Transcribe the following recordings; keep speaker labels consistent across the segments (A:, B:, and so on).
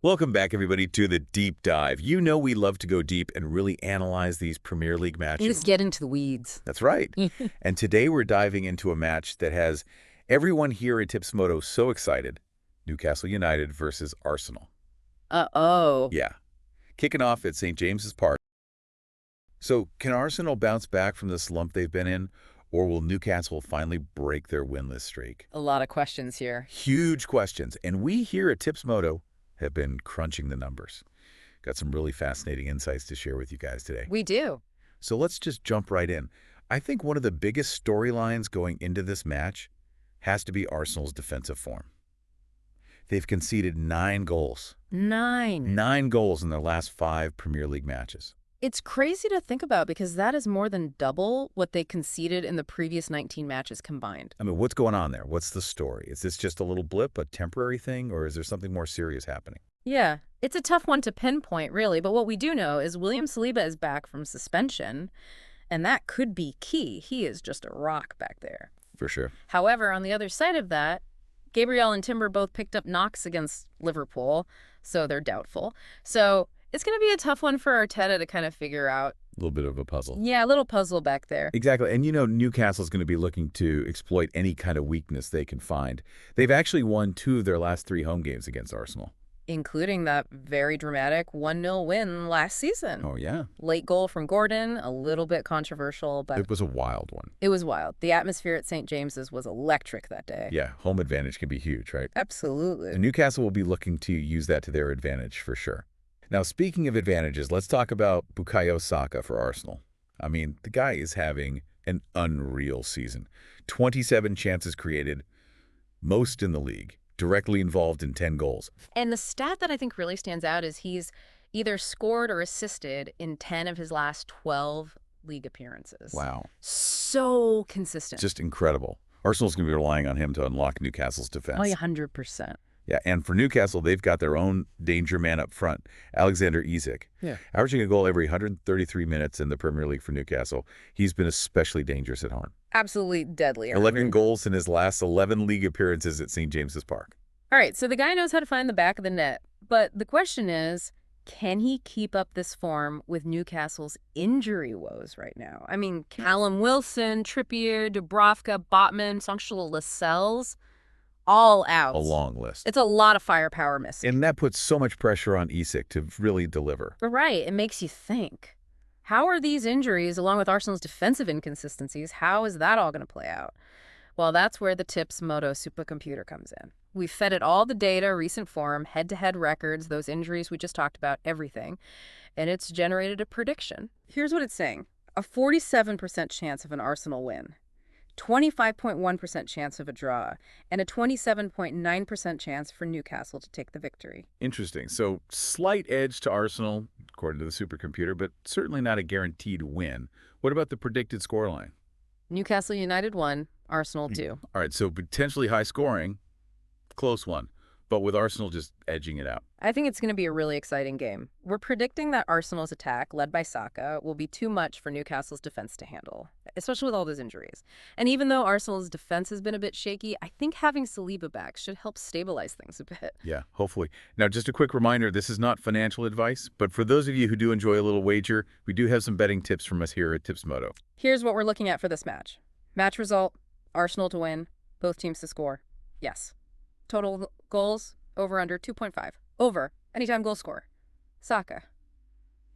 A: Welcome back, everybody, to the Deep Dive. You know we love to go deep and really analyze these Premier League
B: You just
A: matches.
B: get into the weeds.
A: That's right. And today we're diving into a match that has everyone here at Tips Moto so excited. Newcastle United versus Arsenal.
B: Uh-oh.
A: Yeah. Kicking off at St. James's Park. So can Arsenal bounce back from the slump they've been in, or will Newcastle finally break their winless streak?
B: A lot of questions here.
A: Huge questions. And we here at Tips Moto have been crunching the numbers. Got some really fascinating insights to share with you guys today.
B: We do.
A: So let's just jump right in. I think one of the biggest storylines going into this match has to be Arsenal's defensive form. They've conceded 9 goals.
B: 9.
A: 9 goals in their last 5 Premier League matches.
B: It's crazy to think about because that is more than double what they conceded in the previous 19 matches combined.
A: I mean, what's going on there? What's the story? Is this just a little blip, a temporary thing, or is there something more serious happening?
B: Yeah, it's a tough one to pinpoint, really, but what we do know is William Saliba is back from suspension, and that could be key. He is just a rock back there.
A: For sure.
B: However, on the other side of that, Gabriel and Timber both picked up knocks against Liverpool, so they're doubtful. So it's going to be a tough one for Arteta to kind of figure out.
A: A little bit of a puzzle.
B: Yeah, a little puzzle back there.
A: Exactly. And you know, Newcastle's going to be looking to exploit any kind of weakness they can find. They've actually won 2 of their last 3 home games against Arsenal.
B: Including that very dramatic 1-0 win last season.
A: Oh, yeah.
B: Late goal from Gordon, a little bit controversial, but
A: It was a wild one.
B: it was wild. The atmosphere at St. James's was electric that day.
A: Yeah, home advantage can be huge, right?
B: Absolutely.
A: And Newcastle will be looking to use that to their advantage for sure. Now, speaking of advantages, let's talk about Bukayo Saka for Arsenal. I mean, the guy is having an unreal season. 27 chances created, most in the league, directly involved in 10 goals.
B: And the stat that I think really stands out is he's either scored or assisted in 10 of his last 12 league appearances.
A: Wow.
B: So consistent.
A: Just incredible. Arsenal's going to be relying on him to unlock Newcastle's defense.
B: Oh, 100%.
A: Yeah, and for Newcastle, they've got their own danger man up front, Alexander Isak.
B: Yeah.
A: Averaging a goal every 133 minutes in the Premier League for Newcastle. He's been especially dangerous at home.
B: Absolutely deadly.
A: 11 goals in his last 11 league appearances at St. James's Park.
B: All right, so the guy knows how to find the back of the net. But the question is, can he keep up this form with Newcastle's injury woes right now? I mean, Callum Wilson, Trippier, Dubravka, Botman, Sancho Lascelles, all out.
A: A long list.
B: It's a lot of firepower missing.
A: And that puts so much pressure on Isak to really deliver.
B: Right, it makes you think. How are these injuries, along with Arsenal's defensive inconsistencies, how is that all going to play out? Well, that's where the Tips Moto supercomputer comes in. We fed it all the data, recent form, head-to-head records, those injuries we just talked about, everything. And it's generated a prediction. Here's what it's saying. A 47% chance of an Arsenal win, 25.1% chance of a draw, and a 27.9% chance for Newcastle to take the victory.
A: Interesting. So slight edge to Arsenal, according to the supercomputer, but certainly not a guaranteed win. What about the predicted scoreline?
B: Newcastle United 1, Arsenal 2.
A: All right, so potentially high scoring, close one, but with Arsenal just edging it out.
B: I think it's going to be a really exciting game. We're predicting that Arsenal's attack, led by Saka, will be too much for Newcastle's defense to handle, especially with all those injuries. And even though Arsenal's defense has been a bit shaky, I think having Saliba back should help stabilize things a bit.
A: Yeah, hopefully. Now, just a quick reminder, this is not financial advice, but for those of you who do enjoy a little wager, we do have some betting tips from us here at Tips Moto.
B: Here's what we're looking at for this match. Match result, Arsenal to win, both teams to score. Yes. Total goals, over under 2.5. Over, anytime goal scorer. Saka.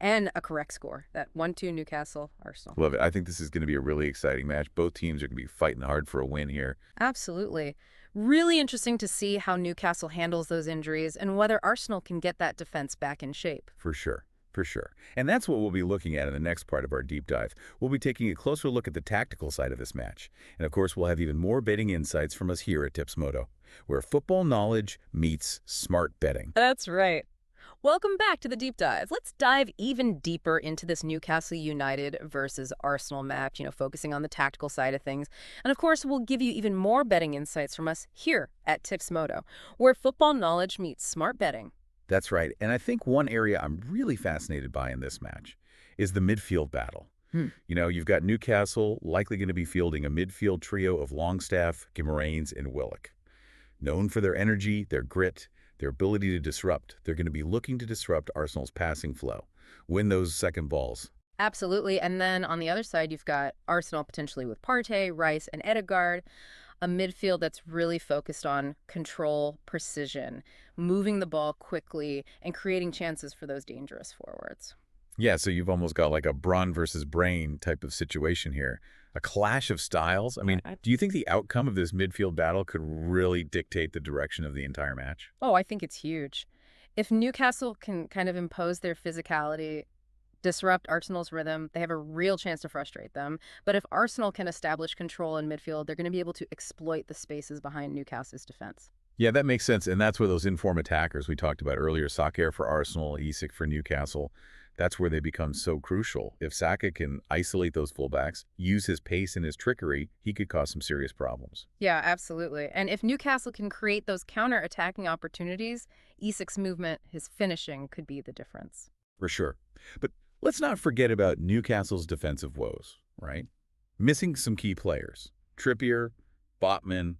B: And a correct score, that 1-2 Newcastle, Arsenal.
A: Love it. I think this is going to be a really exciting match. Both teams are going to be fighting hard for a win here.
B: Absolutely. Really interesting to see how Newcastle handles those injuries and whether Arsenal can get that defense back in shape.
A: For sure. For sure. And that's what we'll be looking at in the next part of our deep dive. We'll be taking a closer look at the tactical side of this match. And of course, we'll have even more betting insights from us here at Tips Moto, where football knowledge meets smart betting.
B: That's right. Welcome back to the deep dive. Let's dive even deeper into this Newcastle United versus Arsenal match, focusing on the tactical side of things. And of course, we'll give you even more betting insights from us here at Tips Moto, where football knowledge meets smart betting.
A: That's right. And I think one area I'm really fascinated by in this match is the midfield battle. You've got Newcastle likely going to be fielding a midfield trio of Longstaff, Guimaraes, and Willock. Known for their energy, their grit, their ability to disrupt. They're going to be looking to disrupt Arsenal's passing flow, win those second balls.
B: Absolutely. And then on the other side, you've got Arsenal potentially with Partey, Rice, and Odegaard, a midfield that's really focused on control, precision, moving the ball quickly, and creating chances for those dangerous forwards.
A: Yeah, so you've almost got like a brawn versus brain type of situation here. A clash of styles. I
B: Yeah,
A: mean, do you think the outcome of this midfield battle could really dictate the direction of the entire match?
B: Oh, I think it's huge. If Newcastle can kind of impose their physicality, disrupt Arsenal's rhythm, they have a real chance to frustrate them. But if Arsenal can establish control in midfield, they're going to be able to exploit the spaces behind Newcastle's defense.
A: Yeah, that makes sense. And that's where those inform attackers we talked about earlier, Saka for Arsenal, Isak for Newcastle, that's where they become so crucial. If Saka can isolate those fullbacks, use his pace and his trickery, he could cause some serious problems.
B: Yeah, absolutely. And if Newcastle can create those counter-attacking opportunities, Isak's movement, his finishing could be the difference.
A: For sure. But let's not forget about Newcastle's defensive woes, right? Missing some key players. Trippier, Botman,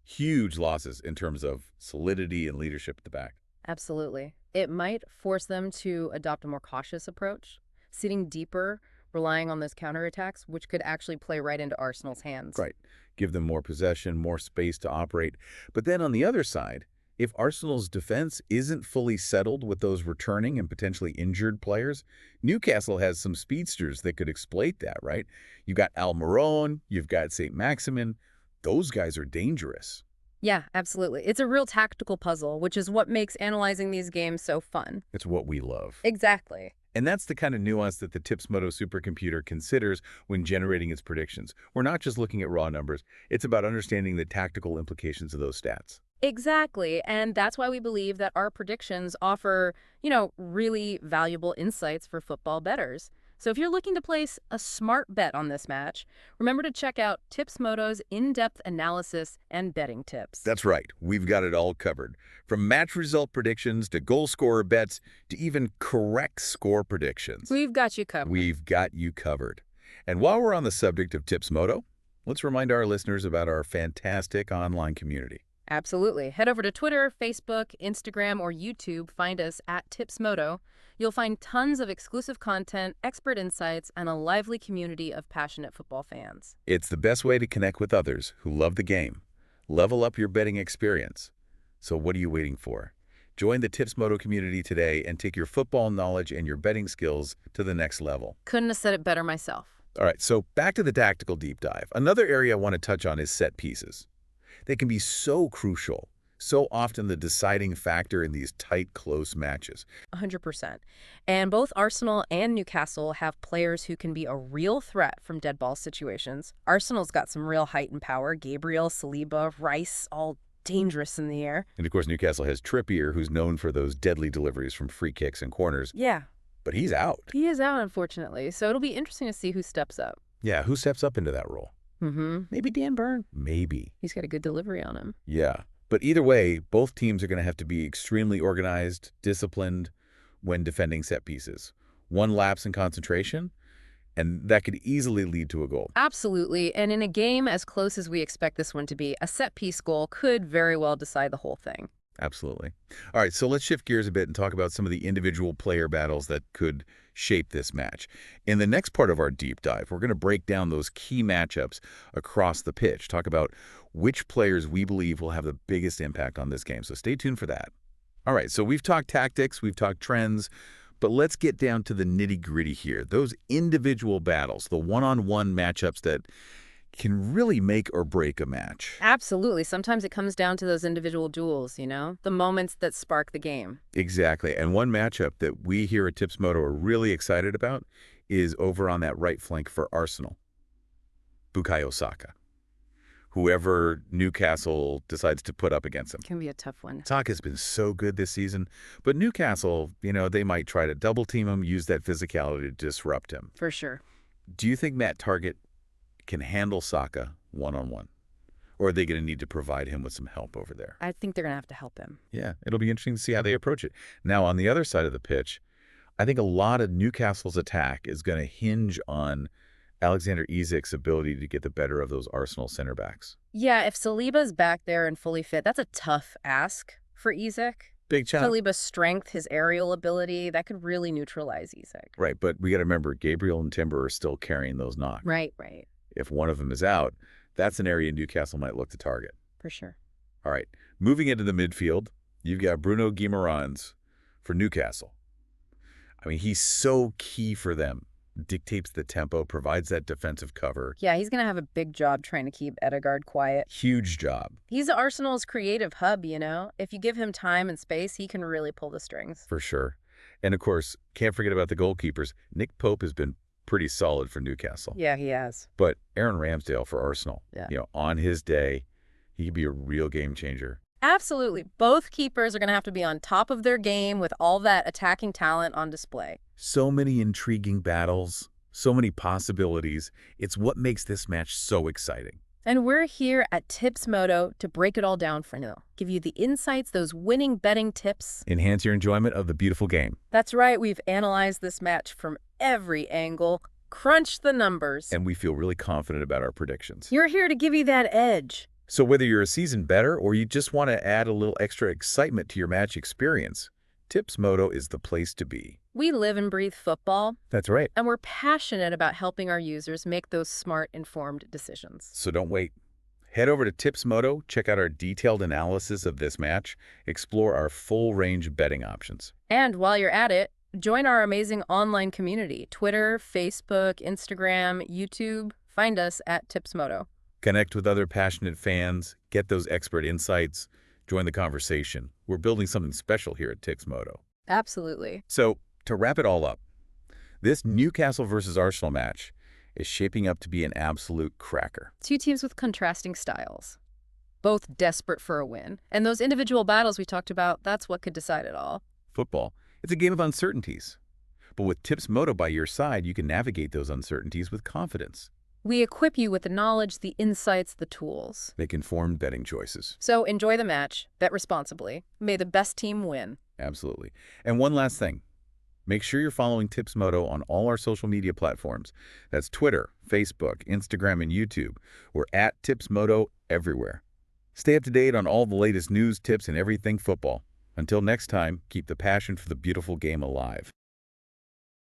A: huge losses in terms of solidity and leadership at the back.
B: Absolutely. It might force them to adopt a more cautious approach, sitting deeper, relying on those counterattacks, which could actually play right into Arsenal's hands.
A: Right. Give them more possession, more space to operate. But then on the other side, if Arsenal's defense isn't fully settled with those returning and potentially injured players, Newcastle has some speedsters that could exploit that, right? You've got Almiron, you've got St. Maximin. Those guys are dangerous.
B: Yeah, absolutely. It's a real tactical puzzle, which is what makes analyzing these games so fun.
A: It's what we love.
B: Exactly.
A: And that's the kind of nuance that the TIPS Moto supercomputer considers when generating its predictions. We're not just looking at raw numbers. It's about understanding the tactical implications of those stats.
B: Exactly. And that's why we believe that our predictions offer, really valuable insights for football bettors. So if you're looking to place a smart bet on this match, remember to check out Tips Moto's in-depth analysis and betting tips.
A: That's right. We've got it all covered. From match result predictions to goal scorer bets to even correct score predictions.
B: We've got you covered.
A: We've got you covered. And while we're on the subject of Tips Moto, let's remind our listeners about our fantastic online community.
B: Absolutely. Head over to Twitter, Facebook, Instagram, or YouTube. Find us at Tips Moto. You'll find tons of exclusive content, expert insights, and a lively community of passionate football fans.
A: It's the best way to connect with others who love the game. Level up your betting experience. So what are you waiting for? Join the Tips Moto community today and take your football knowledge and your betting skills to the next level.
B: Couldn't have said it better myself.
A: All right, so back to the tactical deep dive. Another area I want to touch on is set pieces. They can be so crucial, so often the deciding factor in these tight, close matches.
B: 100%. And both Arsenal and Newcastle have players who can be a real threat from dead ball situations. Arsenal's got some real height and power. Gabriel, Saliba, Rice, all dangerous in the air.
A: And of course, Newcastle has Trippier, who's known for those deadly deliveries from free kicks and corners.
B: Yeah.
A: But he's out.
B: He is out, unfortunately. So it'll be interesting to see who steps up.
A: Yeah, who steps up into that role?
B: Maybe Dan Burn.
A: Maybe.
B: He's got a good delivery on him.
A: Yeah. But either way, both teams are going to have to be extremely organized, disciplined when defending set pieces. One lapse in concentration, and that could easily lead to a goal.
B: Absolutely. And in a game as close as we expect this one to be, a set-piece goal could very well decide the whole thing.
A: Absolutely. All right, so let's shift gears a bit and talk about some of the individual player battles that could shape this match. In the next part of our deep dive, we're going to break down those key matchups across the pitch, talk about which players we believe will have the biggest impact on this game. So stay tuned for that. All right, so we've talked tactics, we've talked trends, but let's get down to the nitty-gritty here. Those individual battles, the one-on-one matchups that can really make or break a match.
B: Absolutely. Sometimes it comes down to those individual duels, the moments that spark the game.
A: Exactly. And one matchup that we here at Tips Moto are really excited about is over on that right flank for Arsenal. Bukayo Saka. Whoever Newcastle decides to put up against him.
B: Can be a tough one.
A: Saka's been so good this season, but Newcastle, they might try to double team him, use that physicality to disrupt him.
B: For sure.
A: Do you think Matt Targett can handle Saka one-on-one? Or are they going to need to provide him with some help over there?
B: I think they're going to have to help him.
A: Yeah, it'll be interesting to see how they approach it. Now, on the other side of the pitch, I think a lot of Newcastle's attack is going to hinge on Alexander Isak's ability to get the better of those Arsenal center backs.
B: Yeah, if Saliba's back there and fully fit, that's a tough ask. for Ezek.
A: Big challenge.
B: Saliba's strength, his aerial ability, that could really neutralize Ezek.
A: Right, but we got to remember, Gabriel and Timber are still carrying those knocks.
B: Right.
A: If one of them is out, that's an area Newcastle might look to target.
B: For sure.
A: All right, moving into the midfield, you've got Bruno Guimaraes for Newcastle. I mean, he's so key for them. Dictates the tempo, provides that defensive cover.
B: Yeah, he's going to have a big job trying to keep Ødegaard quiet.
A: Huge job.
B: He's Arsenal's creative hub, you know? If you give him time and space, he can really pull the strings.
A: For sure. And, of course, can't forget about the goalkeepers. Nick Pope has been pretty solid for Newcastle.
B: Yeah, he has.
A: But Aaron Ramsdale for Arsenal,
B: Yeah.
A: On his day, he could be a real game changer.
B: Absolutely. Both keepers are going to have to be on top of their game with all that attacking talent on display.
A: So many intriguing battles, so many possibilities. It's what makes this match so exciting.
B: And we're here at Tips Moto to break it all down for you. Give you the insights, those winning betting tips.
A: Enhance your enjoyment of the beautiful game.
B: That's right. We've analyzed this match from every angle, crunched the numbers.
A: And we feel really confident about our predictions.
B: You're here to give you that edge.
A: So whether you're a seasoned bettor or you just want to add a little extra excitement to your match experience, Tips Moto is the place to be.
B: We live and breathe football.
A: That's right.
B: And we're passionate about helping our users make those smart, informed decisions.
A: So don't wait. Head over to Tips Moto, check out our detailed analysis of this match, explore our full range of betting options.
B: And while you're at it, join our amazing online community. Twitter, Facebook, Instagram, YouTube. Find us at Tips Moto.
A: Connect with other passionate fans, get those expert insights, join the conversation. We're building something special here at Tips Moto.
B: Absolutely.
A: So, to wrap it all up, this Newcastle versus Arsenal match is shaping up to be an absolute cracker.
B: Two teams with contrasting styles, both desperate for a win. And those individual battles we talked about, that's what could decide it all.
A: Football, it's a game of uncertainties. But with Tips Moto by your side, you can navigate those uncertainties with confidence.
B: We equip you with the knowledge, the insights, the tools.
A: Make informed betting choices.
B: So enjoy the match, bet responsibly. May the best team win.
A: Absolutely. And one last thing. Make sure you're following Tips Moto on all our social media platforms. That's Twitter, Facebook, Instagram, and YouTube. We're at Tips Moto everywhere. Stay up to date on all the latest news, tips, and everything football. Until next time, keep the passion for the beautiful game alive.